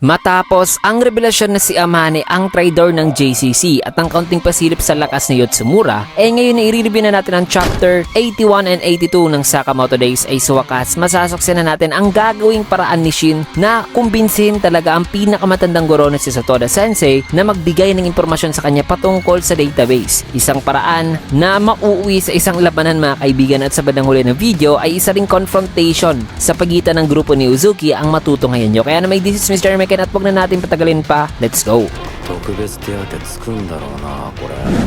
Matapos ang revelasyon na si Amane ang traidor ng JCC at ang kaunting pasilip sa lakas ni Yotsumura, ngayon na i-review na natin ang chapter 81 and 82 ng Sakamoto Days ay sa wakas masasaksihan na natin ang gagawing paraan ni Shin na kumbinsihin talaga ang pinakamatandang guro na si Satoda Sensei na magbigay ng impormasyon sa kanya patungkol sa database. Isang paraan na mauuwi sa isang labanan mga kaibigan at sa bandang huli ng video ay isa ring confrontation sa pagitan ng grupo ni Uzuki ang matutunghayan nyo. Kaya na may this is Mr. Mekan at wag na natin patagalin pa. Let's go!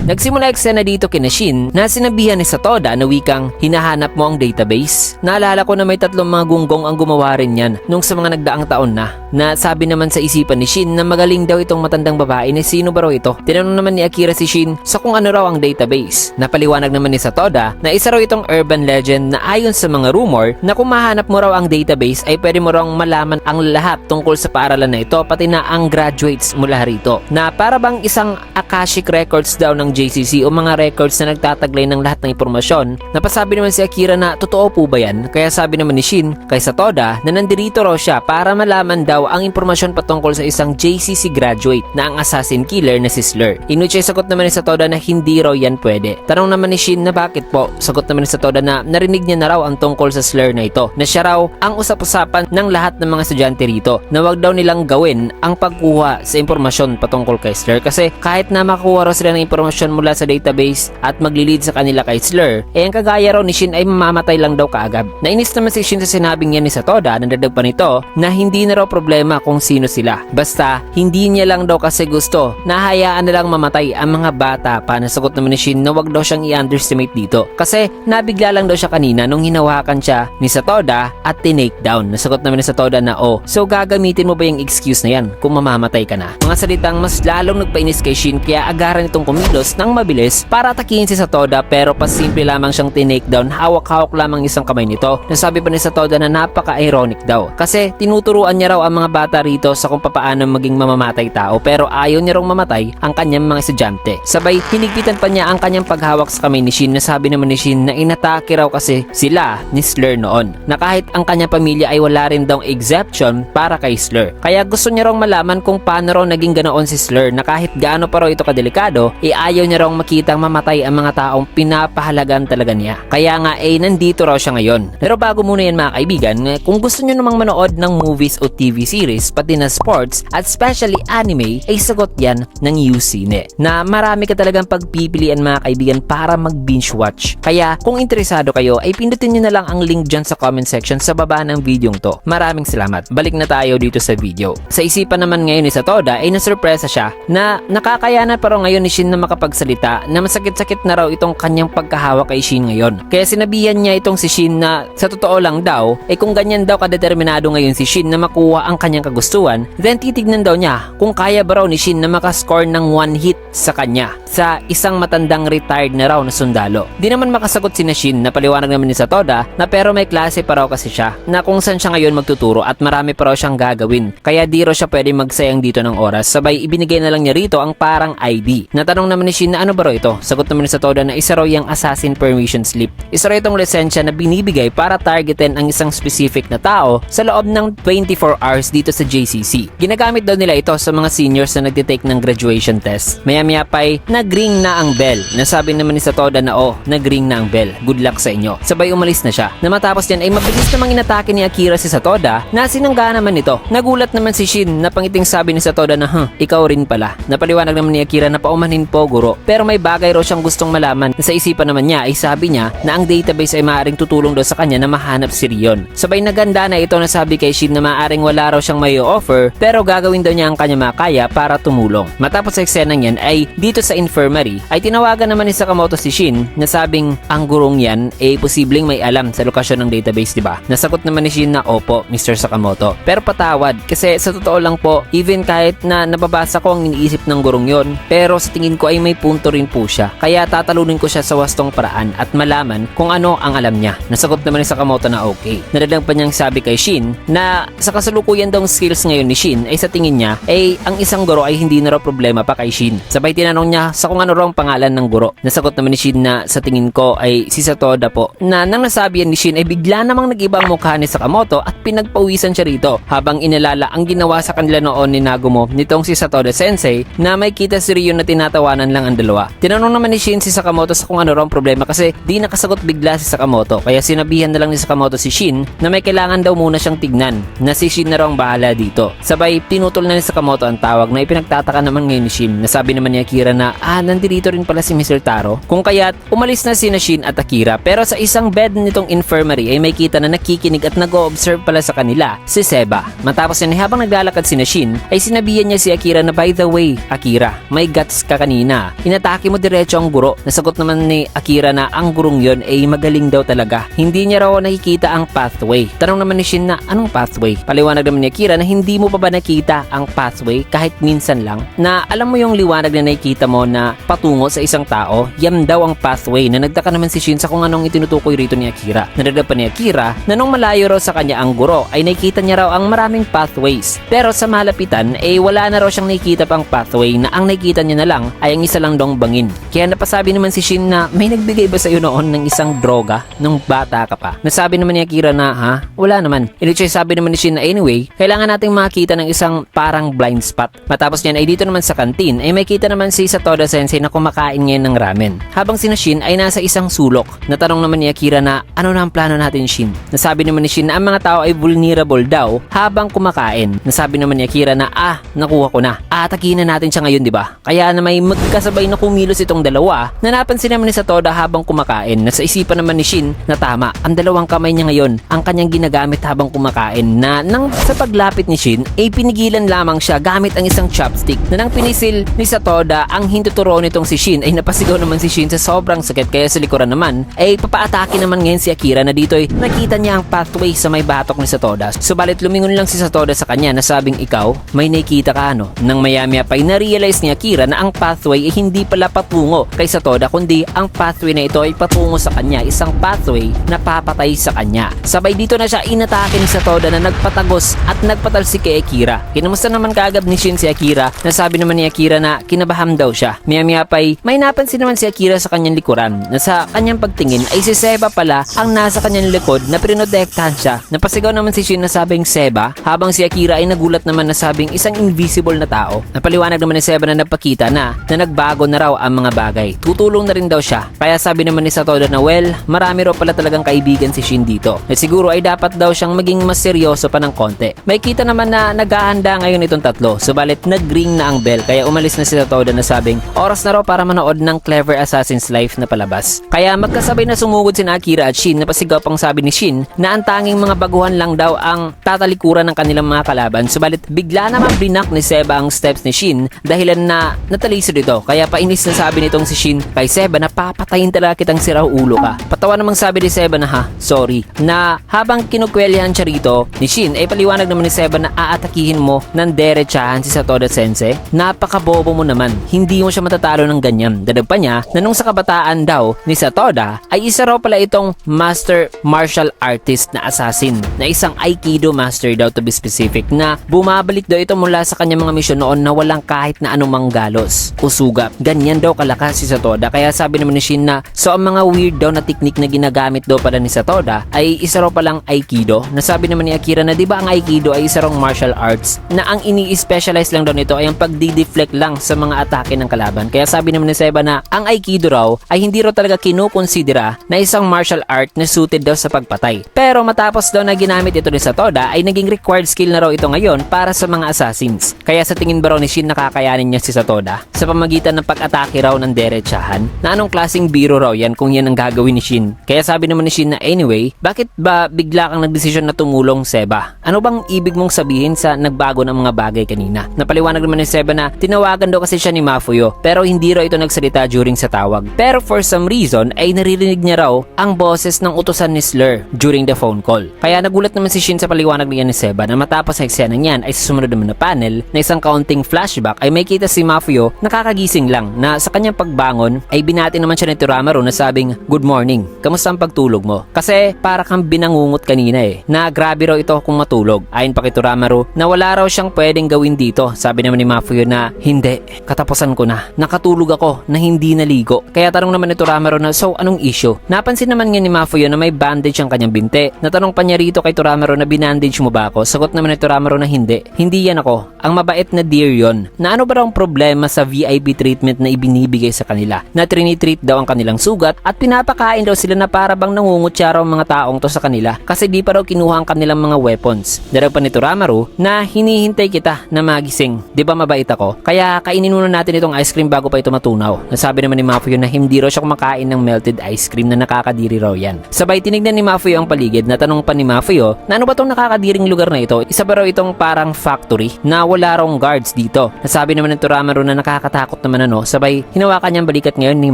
Nagsimula eksena dito kina Shin na sinabihan ni Satoda na wikang hinahanap mo ang database. Naalala ko na may tatlong mga gunggong ang gumawa rin yan nung sa mga nagdaang taon na sabi naman sa isipan ni Shin na magaling daw itong matandang babae ni sino ba raw ito. Tinanong naman ni Akira si Shin sa kung ano raw ang database. Napaliwanag naman ni Satoda na isa raw itong urban legend na ayon sa mga rumor na kung mahanap mo raw ang database ay pwede mo raw malaman ang lahat tungkol sa paaralan na ito pati na ang graduates mula rito. Na para bang isang Akashic Records daw ng JCC o mga records na nagtataglay ng lahat ng impormasyon. Napasabi naman si Akira na totoo po ba yan? Kaya sabi naman ni Shin kay Satoda na nandirito raw siya para malaman daw ang impormasyon patungkol sa isang JCC graduate na ang assassin killer na si Slur. Inuche sagot naman ni Satoda na hindi raw yan pwede. Tanong naman ni Shin na bakit po? Sagot naman ni Satoda na narinig niya na raw ang tungkol sa Slur na ito. Na siya raw ang usap-usapan ng lahat ng mga estudyante rito na wag daw nilang gawin ang pagkuha sa impormasyon patungkol kay Slur kasi kahit na makuha raw sila ng impormasyon mula sa database at maglilid sa kanila kay Slur, ang kagaya raw ni Shin ay mamamatay lang daw kaagad. Nainis naman si Shin sa sinabing yan ni Satoda na dagdag pa nito na hindi na raw problema kung sino sila. Basta hindi niya lang daw kasi gusto na hayaan na lang mamatay ang mga bata pa. Nasagot naman ni Shin na wag daw siyang i-underestimate dito kasi nabigla lang daw siya kanina nung hinawakan siya ni Satoda at tinake down. Nasagot naman ni Satoda na so gagamitin mo ba yung excuse na yan kung mamamatay ka na? Mga salitang mas lalong nagpainis kay Shin kaya agaran itong kumilos ng mabilis para atakihin si Satoda pero pasimple lamang siyang tinake down, hawak-hawak lamang isang kamay nito. Nasabi pa ni Satoda na napaka-ironic daw kasi tinuturuan niya raw ang mga bata rito sa kung paano maging mamamatay tao pero ayaw niya raw mamatay ang kanyang mga estudyante. Sabay hinigpitan pa niya ang kanyang paghawak sa kamay ni Shin. Nasabi naman ni Shin na inatake raw kasi sila ni Slur noon na kahit ang kanyang pamilya ay wala rin daw exception para kay Slur. Kaya gusto niya raw malaman kung paano raw naging ganoon si Slur na kahit gaano pa raw ito kadelikado, ayaw niya raw makitang mamatay ang mga taong pinapahalagan talaga niya. Kaya nga nandito raw siya ngayon. Pero bago muna yan mga kaibigan, kung gusto niyo namang manood ng movies o TV series pati na sports at especially anime, ay sagot yan ng Usine na marami ka talagang pagpipilian mga kaibigan para mag binge watch. Kaya kung interesado kayo ay pindutin niyo na lang ang link dyan sa comment section sa baba ng videong to. Maraming salamat. Balik na tayo dito sa video. Sa isipan naman ngayon ni Satoda ay nasurpresa siya na nakakayanan pa raw ngayon ni Shin na makapagsalita na masakit-sakit na raw itong kanyang pagkahawak kay Shin ngayon. Kaya sinabihan niya itong si Shin na sa totoo lang daw kung ganyan daw kadeterminado ngayon si Shin na makuha ang kanyang kagustuhan, then titignan daw niya kung kaya ba raw ni Shin na makascore ng one hit sa kanya sa isang matandang retired na raw na sundalo. Di naman makasagot si Shin na paliwanag naman ni Satoda na pero may klase pa raw kasi siya na kung saan siya ngayon magtuturo at marami pa raw siyang gagawin. Kaya di raw siya pwede magsayang dito ng oras. Sabay ibinigay na lang niya rito ang parang ID. Natanong naman ni Shin na ano ba raw ito? Sagot naman ni Satoda na isa raw yung assassin permission slip. Isa raw itong lisensya na binibigay para targetin ang isang specific na tao sa loob ng 24 hours dito sa JCC. Ginagamit daw nila ito sa mga seniors na nagtitake ng graduation test. Maya-maya pa'y nagring na ang bell. Nasabi naman ni Satoda na nagring na ang bell. Good luck sa inyo. Sabay umalis na siya. Na matapos yan ay mabilis namang inatake ni Akira si Satoda na sinangga naman ito. Nagulat naman si Shin na pangiting sabi ni Satoda na ikaw rin pala. Napaliwanag naman ni Akira na paumanhin po guro. Pero may bagay raw siyang gustong malaman. Sa isipan naman niya ay sabi niya na ang database ay maaaring tutulong daw sa kanya na mahanap si Rion. Sabay naganda na ito na sabi kay Shin na maaaring wala raw siyang may offer pero gagawin daw niya ang kanya makaya para tumulong. Matapos sa eksenang yan ay dito sa infirmary ay tinawagan naman ni Sakamoto si Shin na sabing ang gurong yan posibleng may alam sa lokasyon ng database, diba? Nasagot naman ni Shin na opo, Mr. Sakamoto. Pero patawad kasi sa totoo lang po, even kahit na nababasa ko raw ang iniisip ng gurong yon, pero sa tingin ko ay may punto rin po siya. Kaya tatalunin ko siya sa wastong paraan at malaman kung ano ang alam niya. Nasagot naman ni Sakamoto na okay. Nadagdag pa niyang sabi kay Shin na sa kasalukuyan daw skills ngayon ni Shin ay sa tingin niya ay ang isang guro ay hindi na raw problema pa kay Shin. Sabay tinanong niya sa kung ano raw ang pangalan ng guro. Nasagot naman ni Shin na sa tingin ko ay si Satoda po. Na nang nasabi yan ni Shin ay bigla namang nag-iba ang mukha ni Sakamoto at pinagpawisan siya rito habang inalala ang ginawa sa kanila noon ni Nagumo nitong si Satoda Sensei na may kita si Ryo na tinatawanan lang ang dalawa. Tinanong naman ni Shin si Sakamoto sa kung ano raw ang problema kasi di nakasagot bigla si Sakamoto kaya sinabihan na lang ni Sakamoto si Shin na may kailangan daw muna siyang tignan na si Shin na raw ang bahala dito. Sabay pinutol na ni Sakamoto ang tawag na ipinagtataka naman ngayon ni Shin. Nasabi naman ni Akira na nandito rin pala si Mr. Taro kung kaya't umalis na sina Shin at Akira pero sa isang bed nitong infirmary ay may kita na nakikinig at nag-o-observe pala sa kanila si Seba. Matapos yan habang naglalakad sina Shin ay sinabihan niya si Akira na by the way Akira, may guts ka kanina. Inatake mo diretso ang guro. Nasagot naman ni Akira na ang gurong yon ay magaling daw talaga. Hindi niya raw nakikita ang pathway. Tanong naman ni Shin na anong pathway? Paliwanag naman ni Akira na hindi mo pa ba nakita ang pathway kahit minsan lang? Na alam mo yung liwanag na nakikita mo na patungo sa isang tao? Yan daw ang pathway na nagtaka naman si Shin sa kung anong itinutukoy rito ni Akira. Nadagdag pa ni Akira na nung malayo raw sa kanya ang guro ay nakikita niya raw ang maraming pathways. Pero sa malapitan ay wala na raw siyang nakikita pang pathway na ang nakikita niya na lang ay ang isa lang dong bangin. Kaya napasabi naman si Shin na may nagbigay ba sa'yo noon ng isang droga nung bata ka pa? Nasabi naman ni Akira na wala naman. Ilichoy sabi naman ni Shin na anyway, kailangan nating makita ng isang parang blind spot. Matapos niyan ay dito naman sa kantin ay may kita naman si Satoda Sensei na kumakain ngayon ng ramen. Habang si Shin ay nasa isang sulok. Natanong naman ni Akira na ano na ang plano natin Shin? Nasabi naman ni Shin na ang mga tao ay vulnerable daw habang kumakain. Nasabi naman ni Akira na nakuha ko na. Atakihin na natin siya ngayon, di ba? Kaya na may magkasabay na kumilos itong dalawa na napansin naman ni Satoda habang kumakain. Nasa isipan naman ni Shin na tama, ang dalawang kamay niya ngayon ang kanyang ginagamit habang kumakain na nang sa paglapit ni Shin ay pinigilan lamang siya gamit ang isang chopstick na nang pinisil ni Satoda ang hintuturo nitong si Shin ay napasigaw naman si Shin sa sobrang sakit kaya sa likuran naman ay papaatake naman ngayon si Akira na dito ay nakita niya ang pathway sa may batok ni Satoda. Subalit lumingon lang si Satoda sa kanya na sabing ikaw may nakita ka nang maya-maya pa ay na-realize ni Akira na ang pathway ay hindi pala patungo kay Satoda kundi ang pathway na ito ay patungo sa kanya, isang pathway na papatay sa kanya. Sabay dito na siya inatake ni Satoda na nagpatagos at nagpatalsik kay Akira. Kinamusta naman kaagad ni Shin si Akira na sabi naman ni Akira na kinabaham daw siya. Maya-maya pa ay may napansin naman si Akira sa kanyang likuran na sa kanyang pagtingin ay si Seba pala ang nasa kanyang likod na pinotektahan siya. Napasigaw naman si Shin na sabing Seba habang si Akira ay nagulat naman na sabing isang invisible na tao. Napaliwanag naman ni Seba na nagpakita na nagbago na raw ang mga bagay. Tutulong na rin daw siya. Kaya sabi naman ni Satoda na marami raw pala talagang kaibigan si Shin dito. At siguro ay dapat daw siyang maging mas seryoso pa ng konti. May kita naman na naghahanda ngayon itong tatlo. Subalit nag-ring na ang bell kaya umalis na si Satoda na sabing oras na raw para manood ng Clever Assassin's Life na palabas. Kaya magkasabay na sumugod si Akira at Shin. Napasigaw pang sabi ni Shin na ang tanging mga baguhan lang daw ang tatalikuran ng kanilang mga kalaban. Subalit bigla naman binak ni Seba ang steps ni Shin dahilan na natalisod ito. Kaya painis na sabi nitong si Shin kay Seba na papatayin talaga kitang siraw ulo ka. Patawa namang sabi ni Seba na sorry. Na habang kinukwelyahan siya rito ni Shin ay paliwanag naman ni Seba na aatakihin mo ng derechahan si Satoda Sensei. Napakabobo mo naman. Hindi mo siya matatalo ng ganyan. Dadag pa niya na nung sa kabataan daw ni Satoda ay isa raw pala itong master martial artist na assassin na isang Aikido master daw to be specific na bumabalik daw ito mula sa kanyang mga misyon noon na walang kahit na anumang galos o sugat. Ganyan daw kalakas si Satoda kaya sabi naman ni Shin na so ang mga weird daw na teknik na ginagamit daw pala ni Satoda ay isa raw palang Aikido. Nasabi naman ni Akira na di ba ang Aikido ay isa raw martial arts na ang ini-specialize lang daw nito ay ang pagdi-deflect lang sa mga atake ng kalaban. Kaya sabi naman ni Seba na ang Aikido raw ay hindi raw talaga kinukonsidera na isang martial art na suited daw sa pagpatay. Pero matapos daw na ginamit ito ni Satoda ay naging required skill na raw ito ngayon para sa mga assassins. Kaya sa tingin ba raw ni Shin nakakayanin niya si Satoda sa pamagitan ng pag-atake raw ng derechahan? Na anong klaseng biro raw yan kung yan ang gagawin ni Shin? Kaya sabi naman ni Shin na anyway, bakit ba bigla kang nagdesisyon na tumulong Seba? Ano bang ibig mong sabihin sa nagbago ng mga bagay kanina? Napaliwanag naman ni Seba na tinawagan daw kasi siya ni Mafuyo pero hindi raw ito nagsalita during sa tawag. Pero for some reason ay naririnig niya raw ang boses ng utusan ni Slur during the phone call. Kaya nagulat naman si Shin sa paliwanag niya ni Seba na matapos ang eksena niyan ay sa sumunod naman na panel na isang kaunting konting flashback ay may kita si Mafio nakakagising lang na sa kanyang pagbangon ay binati naman siya ni Toramaro na sabing, "Good morning, kamusta ang pagtulog mo?" Kasi para kang binangungot kanina na grabe raw ito kung matulog. Ayon pa kay Toramaro na wala raw siyang pwedeng gawin dito. Sabi naman ni Mafio na, "Hindi, katapusan ko na. Nakatulog ako na hindi naligo." Kaya tanong naman ni Toramaro na, "So anong issue?" Napansin naman nga ni Mafio na may bandage ang kanyang binte. Natanong pa niya rito kay Toramaro na, "Binandage mo ba ako?" Sagot naman ni Toramaro na hindi. Hindi yan ako. Ang mabait na dear yon. Na ano ba raw ang problema sa VIP treatment na ibinibigay sa kanila? Na trinitreat daw ang kanilang sugat at pinapakain daw sila na para bang nangungutya raw ang mga taong to sa kanila kasi di pa raw kinuha ang kanilang mga weapons. Daraw pa ni Toramaro na hinihintay kita na magising. Di ba mabait ako? Kaya kainin muna natin itong ice cream bago pa ito matunaw. Nasabi naman ni Mafio na hindi raw siya kumakain ng melted ice cream na nakakadiri raw yan. Sabay tinignan ni Mafio ang paligid na tanong pa ni Mafio na ano ba itong nakakadiring lugar na ito? Isa ba raw itong parang factory na wala raw guards dito? Nasabi naman ni Toramaro na nakakatakot naman sabay hinawakan niyang balikat ngayon ni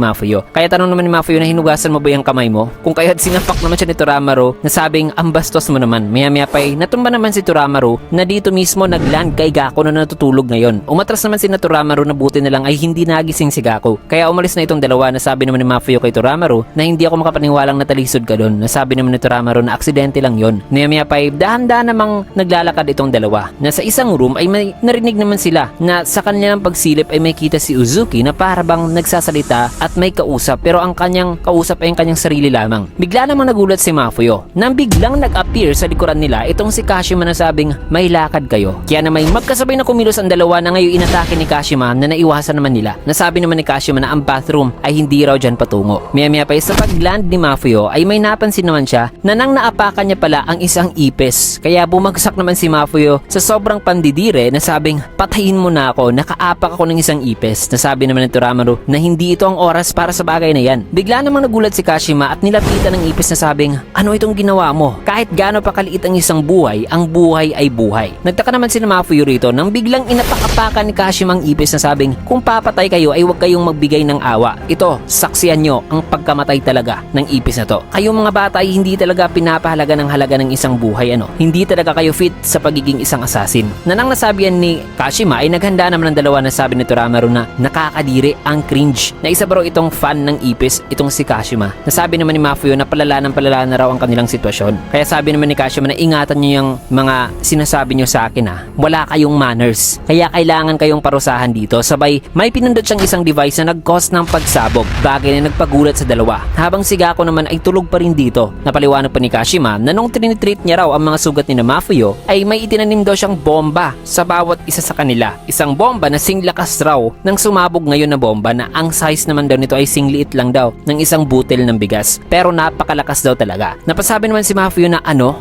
Mafio. Kaya tanong naman ni Mafio na hinugasan mo ba yung kamay mo? Kung kaya't sinapak naman siya ni Toramaro na sabing ang bastos mo naman. Maya-maya pa'y natumba naman si Toramaro na dito mismo nagland kay Gako na natutulog ngayon. Umatras naman si Toramaro na buti na lang ay hindi nagising si Gako. Kaya umalis na itong dalawa. Nasabi naman ni Mafio kay Toramaro na hindi ako makapaniwalang natalisod ka doon. Nasabi naman ni Toramaro na aksidente lang yon. Maya-maya pa'y dahan-dahan namang naglalakad itong dalawa. Na sa isang room ay may narinig naman sila na sa kanyang pagsilip ay may kita si Uzuki na para bang nagsasalita at may kausap pero ang kanyang kausap ay ang kanyang sarili lamang. Bigla namang nagulat si Mafio nang biglang nag-appear sa likuran nila itong si Kashima na sabing may lakad kayo. Kaya na may magkasabay na kumilos ang dalawa na ngayon inatake ni Kashima na naiwasan naman nila. Nasabi naman ni Kashima na ang bathroom ay hindi raw dyan patungo. Maya-maya pa sa pag-land ni Mafio ay may napansin naman siya na nang naapakan niya pala ang isang ipis. Kaya bumagsak naman si Mafio sa sobrang pandidire na sabing patayin mo na ako, nakaapak ako ng isang ipis. Nasabi naman ni Toramaro na hindi ito ang oras para sa bagay na yan. Bigla namang nagulat si Kashima at nilapitan ng ipis na sabing, "Ano itong ginawa mo? Kahit gaano pa kaliit ang isang buhay, ang buhay ay buhay." Nagtaka naman si Mafio rito nang biglang inapak-apakan ni Kashima ang ipis na sabing, "Kung papatay kayo ay huwag kayong magbigay ng awa. Ito, saksiyan nyo ang pagkamatay talaga ng ipis na to. Kayong mga bata ay hindi talaga pinapahalaga ng halaga ng isang buhay. Hindi talaga kayo fit sa pagiging isang assassin." Nanang nasabihan ni Kashima ay naghanda naman ng dalawa na sabi ni Toramaro na nakakadiri ang cringe. Na isa ba raw itong fan ng ipis itong si Kashima. Nasabi naman ni Mafio na palala na raw ang kanilang sitwasyon. Kaya sabi naman ni Kashima na ingatan nyo yung mga sinasabi nyo sa akin wala kayong manners. Kaya kailangan kayong parusahan dito. Sabay may pinundot siyang isang device na nag-cause ng pagsabog. Bagay na nagpagulat sa dalawa. Habang si Gako naman ay tulog pa rin dito. Napaliwanag pa ni Kashima na nung tinitreat niya raw ang mga sugat ni Mafio ay may itinanim daw siyang bomba sa bawat isa sa kanila. Isang bomba na singlakas raw ng sumabog ngayon na bomba na ang size naman daw nito ay singliit lang daw ng isang butil ng bigas. Pero napakalakas daw talaga. Napasabi naman si Mafio na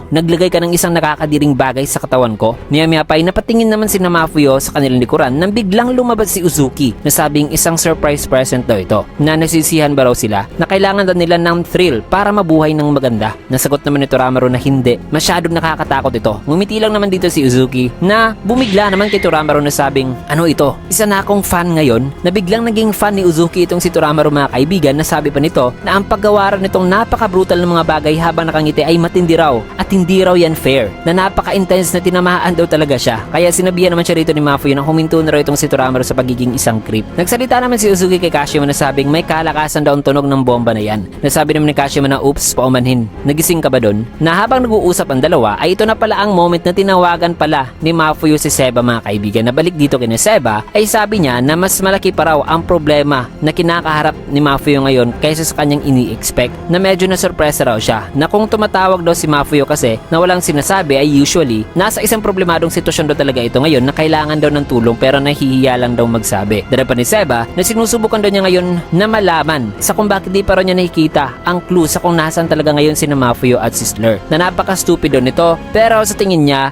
naglagay ka ng isang nakakadiring bagay sa katawan ko. Maya-maya pa ay napatingin naman si Mafio sa kanilang likuran nang biglang lumabas si Uzuki na sabing isang surprise present daw ito. Na nagsisihan ba raw sila na kailangan daw nila ng thrill para mabuhay ng maganda. Nasagot naman ni Toramaro na hindi. Masyadong nakakatakot ito. Ngumiti lang naman dito si Uzuki na bumigla naman kay Toramaro na sabing, "Ano ito? Isa na akong fan ngayon." Na biglang naging fan ni Uzuki itong si Toramaro mga kaibigan na sabi pa nito na ang paggawaran nitong napaka-brutal ng mga bagay habang nakangiti ay matindi raw at hindi raw yan fair. Na napaka-intense na tinamaan daw talaga siya. Kaya sinabihan naman siya rito ni Mafio na huminto na raw itong si Toramaro sa pagiging isang creep. Nagsalita naman si Uzuki kay Kashima na sabing may kalakasan daw ang tunog ng bomba na yan. Nasabi naman ni Kashima na oops, paumanhin. Nagising ka ba dun? Na habang nag-uusap ang dalawa ay ito na pala ang moment na tinawagan pala ni Mafio si Seba mga kaibigan. Na balik dito kina Seba ay sabi niya na mas malaki pa raw ang problema na kinakaharap ni Mafio ngayon kaysa sa kanyang ini-expect. Na medyo na sorpresa raw siya na kung tumatawag daw si Mafio kasi na walang sinasabi ay usually nasa isang problemadong sitwasyon daw talaga ito ngayon na kailangan daw ng tulong pero nahihiya lang daw magsabi. Dala pa ni Seba na sinusubukan daw niya ngayon na malaman sa kung bakit di pa raw niya nakikita ang clue sa kung nasan talaga ngayon si Mafio at si Slur. Na napaka-stupid daw nito pero sa tingin niya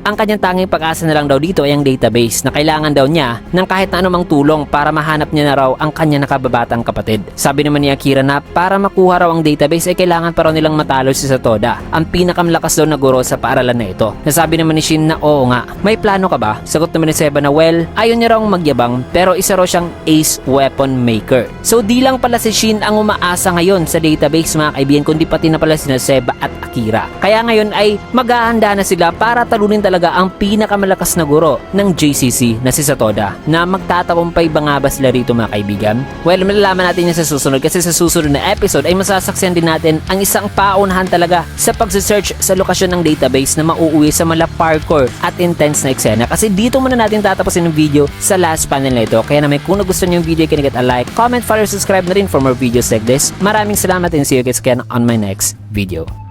ang kanyang tanging pag-asa na lang daw dito ay ang database na kailangan daw niya ng kahit na anumang tulong para mahanap niya na raw ang kanya nakababatang kapatid. Sabi naman ni Akira na para makuha raw ang database ay kailangan pa raw nilang matalo si Satoda, ang pinakamalakas daw na guro sa paaralan na ito. Nasabi naman ni Shin na oo nga, may plano ka ba? Sagot naman ni Seba na well, ayaw niya raw magyabang pero isa raw siyang ace weapon maker. So di lang pala si Shin ang umaasa ngayon sa database mga kaibigan kundi pati na pala sina Seba at Akira. Kaya ngayon ay maghahanda na sila para talunin talaga ang pinakamalakas na guro ng JCC na si Satoda na magtatagumpay ba nga ba sila rito mga kaibigan? Well, malalaman natin yan sa susunod kasi sa susunod na episode ay masasaksiyan din natin ang isang paunahan talaga sa pagsisearch sa lokasyon ng database na mauuwi sa mala parkour at intense na eksena. Kasi dito muna natin tatapusin ang video sa last panel na ito. Kaya naman kung nagustuhan niyo yung video, kinagat a like, comment, follow, subscribe na rin for more videos like this. Maraming salamat and see you guys again on my next video.